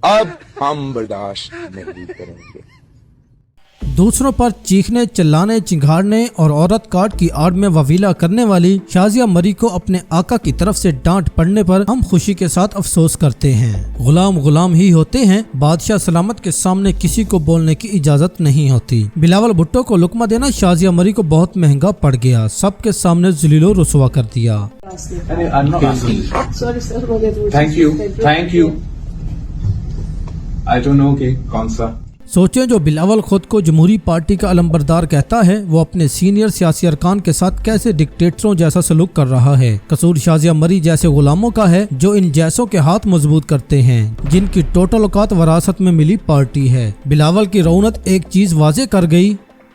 अब हम बर्दाश्त नहीं करेंगे। दूसरों पर चीखने, चिल्लाने, चिंघाड़ने और औरत काट की आड़ में ववीला करने वाली शाजिया मरी को अपने आका की तरफ से डांट पड़ने पर हम खुशी के साथ अफसोस करते हैं। गुलाम गुलाम ही होते हैं, बादशाह सलामत के सामने किसी को बोलने की इजाजत नहीं होती। बिलावल भुट्टो को लुकमा देना शाजिया मरी को बहुत महंगा पड़ गया, सबके सामने जलीलो रुसवा कर दिया। Thank you. I don't know कि कौन सा। सोचें, जो बिलावल खुद को जमहूरी पार्टी का अलमबरदार कहता है, वो अपने सीनियर सियासी अरकान के साथ कैसे डिक्टेटरों जैसा सलूक कर रहा है। कसूर शाजिया मरी जैसे गुलामों का है, जो इन जैसों के हाथ मजबूत करते हैं, जिनकी टोटल औकात वरासत में मिली पार्टी है। बिलावल की रऊनत एक चीज वाजे कर गई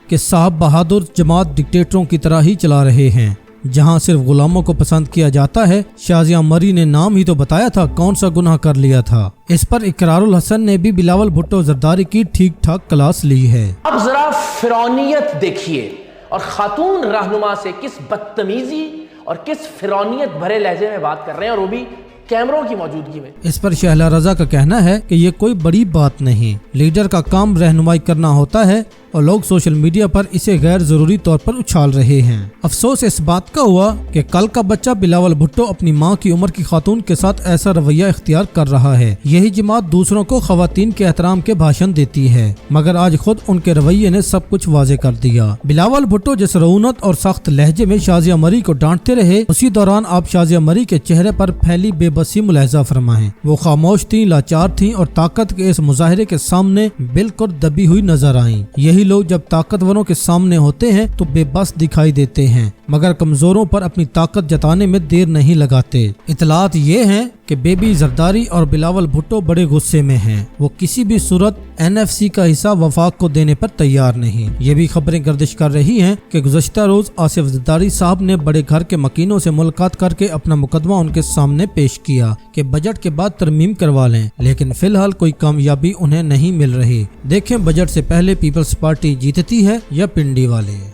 कि साहब बहादुर जमात डिक्टेटरों की तरह ही चला रहे हैं। जहां सिर्फ गुलामों को पसंद किया जाता है, शाजिया मरी ने नाम ही तो बताया था कौन सा गुनाह कर लिया था। इस पर इकरारुल हसन ने भी बिलावल भुट्टो जरदारी की ठीक ठाक क्लास ली है। अब जरा फिरौनियत देखिए और खातून रहनुमा से किस बदतमीजी और किस फिरौनियत भरे लहजे में बात कर रहे हैं, और वो भी कैमरों की मौजूदगी में। इस पर शहला रजा का कहना है कि ये कोई बड़ी बात नहीं, लीडर का काम रहनुमाई करना होता है और लोग सोशल मीडिया पर इसे गैर जरूरी तौर पर उछाल रहे हैं। अफसोस इस बात का हुआ कि कल का बच्चा बिलावल भुट्टो अपनी माँ की उम्र की खातून के साथ ऐसा रवैया इख्तियार कर रहा है। यही जमात दूसरों को खवातीन के एहतराम के भाषण देती है, मगर आज खुद उनके रवैये ने सब कुछ वाजे कर दिया। बिलावल भुट्टो जिस रऊनत और सख्त लहजे में शाजिया मरी को डांटते रहे, उसी दौरान आप शाजिया मरी के चेहरे पर फैली बेबसी मुलाहिजा फरमाएं। वो खामोश थी, लाचार थी और ताकत के इस मुजाहिरे के सामने बिल्कुल दबी हुई नजर आईं। यही लोग जब ताकतवरों के सामने होते हैं तो बेबस दिखाई देते हैं, मगर कमजोरों पर अपनी ताकत जताने में देर नहीं लगाते। इतलात ये हैं कि बेबी जरदारी और बिलावल भुट्टो बड़े गुस्से में हैं। वो किसी भी सूरत NFC का हिस्सा वफाक को देने पर तैयार नहीं। ये भी खबरें गर्दिश कर रही हैं कि गुज़श्ता रोज आसिफ जरदारी साहब ने बड़े घर के मकीनों से मुलाकात करके अपना मुकदमा उनके सामने पेश किया कि बजट के बाद तरमीम करवा लें, लेकिन फिलहाल कोई कामयाबी उन्हें नहीं मिल रही। देखें बजट से पहले पीपल्स पार्टी जीतती है या पिंडी वाले।